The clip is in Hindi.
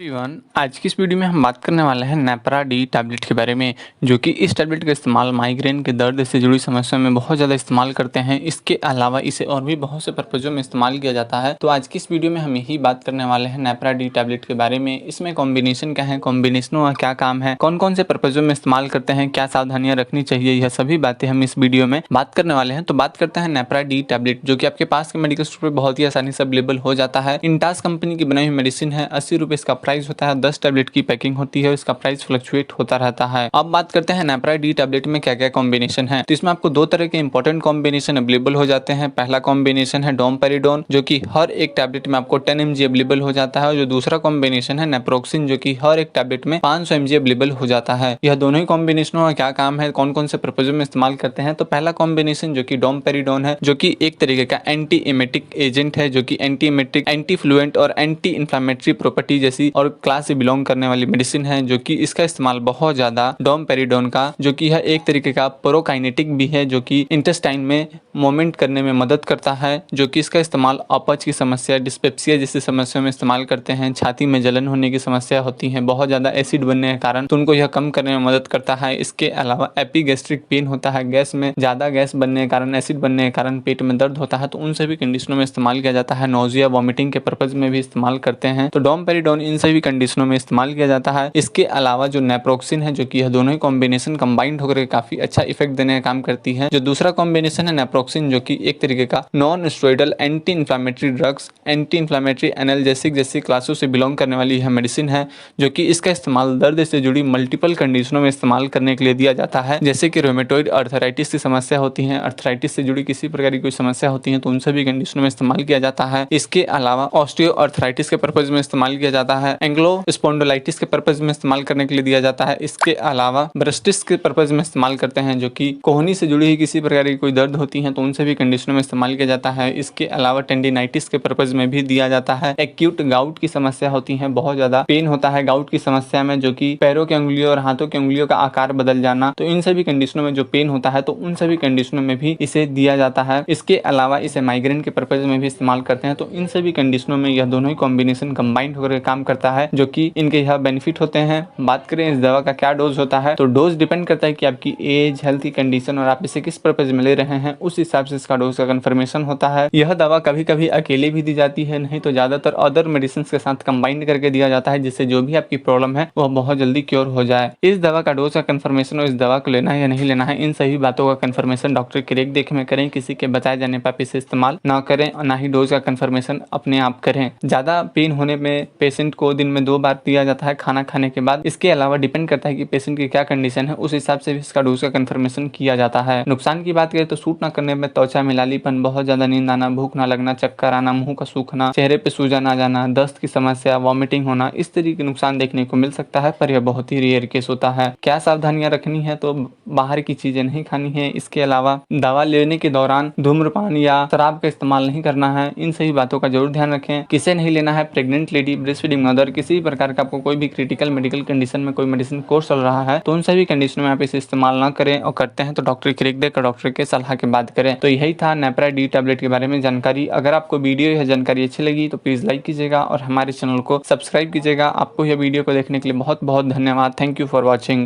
एवरीवन, आज की इस वीडियो में हम बात करने वाले हैं नेपरा डी टैबलेट के बारे में, जो कि इस टैबलेट का इस्तेमाल माइग्रेन के दर्द से जुड़ी समस्याओं में बहुत ज़्यादा इस्तेमाल करते हैं। इसके अलावा इसे और भी बहुत से पर्पज़ों में इस्तेमाल किया जाता है। तो आज की इस वीडियो में हम यही बात करने वाले हैं नेपरा डी टैबलेट के बारे में। इसमें कॉम्बिनेशन क्या है, कॉम्बिनेशनों का क्या काम है, कौन कौन से पर्पज़ों में इस्तेमाल करते हैं, क्या सावधानियाँ रखनी चाहिए, यह सभी बातें हम इस वीडियो में बात करने वाले हैं। तो बात करते हैं नेपरा डी टैबलेट, जो कि आपके पास के मेडिकल स्टोर पर बहुत ही आसानी से अवेलेबल हो जाता है। इंटास कंपनी की बनाई हुई मेडिसिन है। 80 रुपये इसका प्राइस होता है। 10 टैबलेट की पैकिंग होती है। इसका प्राइस फ्लक्चुएट होता रहता है। अब बात करते हैं नेपरा डी टैबलेट में क्या क्या कॉम्बिनेशन है। तो इसमें आपको दो तरह के इंपॉर्टेंट कॉम्बिनेशन अवेलेबल हो जाते हैं। पहला कॉम्बिनेशन है डोमपेरिडोन, जो कि हर एक टैबलेट में आपको 10 mg अवेलेबल हो जाता है। और जो दूसरा कॉम्बिनेशन है नेप्रोक्सिन, जो कि हर एक टैबलेट में 500 mg अवेलेबल हो जाता है। यह दोनों ही कॉम्बिनेशनों का क्या काम है, कौन कौन से पर्पजों में इस्तेमाल करते हैं। तो पहला कॉम्बिनेशन जो कि डोमपेरिडोन है, जो कि एक तरीके का एंटी एमेटिक एजेंट है, जो कि एंटी एमेटिक, एंटी फ्लुएंट और एंटी इन्फ्लामेटरी प्रॉपर्टी जैसी और क्लास से बिलोंग करने वाली मेडिसिन है। जो कि इसका इस्तेमाल बहुत ज्यादा डोमपेरिडोन का, जो कि यह एक तरीके का प्रोकाइनेटिक भी है, जो कि इंटेस्टाइन में मूवमेंट करने में मदद करता है। जो कि इसका इस्तेमाल अपच की समस्या, डिस्पेप्सिया जैसी समस्याओं में इस्तेमाल करते हैं। छाती में जलन होने की समस्या होती है बहुत ज्यादा एसिड बनने के कारण, तो उनको यह कम करने में मदद करता है। इसके अलावा एपिगैस्ट्रिक पेन होता है, गैस में ज्यादा गैस बनने के कारण, एसिड बनने के कारण पेट में दर्द होता है, तो उन सभी कंडीशनों में इस्तेमाल किया जाता है। नोजिया, वॉमिटिंग के पर्पज में भी इस्तेमाल करते हैं। तो डोमपेरिडोन इन सभी कंडीशनों में इस्तेमाल किया जाता है। इसके अलावा जो नेप्रोक्सिन है, जो कि यह दोनों ही कॉम्बिनेशन कंबाइंड होकर काफी अच्छा इफेक्ट देने का काम करती है। जो दूसरा कॉम्बिनेशन है नेप्रोक्सिन, जो कि एक तरीके का non steroidal anti inflammatory drugs, anti inflammatory analgesic जैसी क्लासों से बिलोंग करने वाली यह मेडिसिन है। जो कि इसका इस्तेमाल दर्द से जुड़ी मल्टीपल कंडीशनों में इस्तेमाल करने के लिए दिया जाता है, जैसे कि रोमेटॉइड अर्थराइटिस की समस्या होती है, अर्थराइटिस से जुड़ी किसी प्रकार की कोई समस्या होती है, तो उन सभी कंडीशनों में इस्तेमाल किया जाता है। इसके अलावा ऑस्टियो अर्थराइटिस के पर्पज में इस्तेमाल किया जाता है। एंग्लो स्पॉन्डिलाइटिस के पर्पज में इस्तेमाल करने के लिए दिया जाता है। इसके अलावा ब्रेस्टिस के पर्पज में इस्तेमाल करते हैं, जो कि कोहनी से जुड़ी हुई किसी प्रकार की कोई दर्द होती है, तो उन सभी कंडीशनों में इस्तेमाल किया जाता है। इसके अलावा टेंडिनाइटिस के पर्पज में भी दिया जाता है। एक्यूट गाउट की समस्या होती है, बहुत ज्यादा पेन होता है गाउट की समस्या में, जो कि पैरों की उंगलियों और हाथों की उंगलियों का आकार बदल जाना, तो इन सभी कंडीशनों में जो पेन होता है, तो उन सभी कंडीशनों में भी इसे दिया जाता है। इसके अलावा इसे माइग्रेन के पर्पज में भी इस्तेमाल करते हैं। तो इन सभी कंडीशनों में यह दोनों ही कॉम्बिनेशन कंबाइंड होकर काम करता है, जो कि इनके यह बेनिफिट होते हैं। बात करें इस दवा का क्या डोज होता है, तो डोज डिपेंड करता है कि आपकी एज, हेल्थ की कंडीशन और आप इसे किस पर्पज में ले रहे हैं, उस हिसाब से इसका डोज का कंफर्मेशन होता है। यह दवा कभी कभी अकेले भी दी जाती है, नहीं तो ज्यादातर अदर मेडिसिन के साथ कंबाइंड करके दिया जाता है, जिससे जो भी आपकी प्रॉब्लम है वह बहुत जल्दी क्योर हो जाए। इस दवा का डोज का कंफर्मेशन और इस दवा को लेना है या नहीं लेना है, इन सभी बातों का कंफर्मेशन डॉक्टर की रेख देख में करें। किसी के बताए जाने पर आप इसे इस्तेमाल ना करें और ना ही डोज का कंफर्मेशन अपने आप करें। ज्यादा पेन होने में पेशेंट को दिन में 2 बार दिया जाता है खाना खाने के बाद। इसके अलावा डिपेंड करता है कि पेशेंट की क्या कंडीशन है, उस हिसाब से भी इसका डोज का कंफर्मेशन किया जाता है। नुकसान की बात करें तो सूट ना करने में त्वचा में लालीपन, बहुत ज्यादा नींद आना, भूख ना लगना, चक्कर आना, मुंह का सूखना, चेहरे पे सूजन आ जाना, दस्त की समस्या, वॉमिटिंग होना, इस तरीके के नुकसान देखने को मिल सकता है, पर यह बहुत ही रेयर केस होता है। क्या सावधानियां रखनी है, तो बाहर की चीजें नहीं खानी है। इसके अलावा दवा लेने के दौरान धूम्रपान या शराब का इस्तेमाल नहीं करना है। इन सभी बातों का जरूर ध्यान रखें। किसे नहीं लेना है, pregnant lady, breast feeding mother, किसी प्रकार का आपको कोई भी क्रिटिकल मेडिकल कंडीशन में कोई मेडिसिन कोर्स चल रहा है, तो उन सभी कंडीशनों में आप इसे इस्तेमाल ना करें, और करते हैं तो डॉक्टर की रेख देकर डॉक्टर के सलाह के बाद करें। तो यही था नेपरा डी टैबलेट के बारे में जानकारी। अगर आपको वीडियो यह जानकारी अच्छी लगी तो प्लीज लाइक कीजिएगा और हमारे चैनल को सब्सक्राइब कीजिएगा। आपको यह वीडियो को देखने के लिए बहुत बहुत धन्यवाद। Thank you for watching.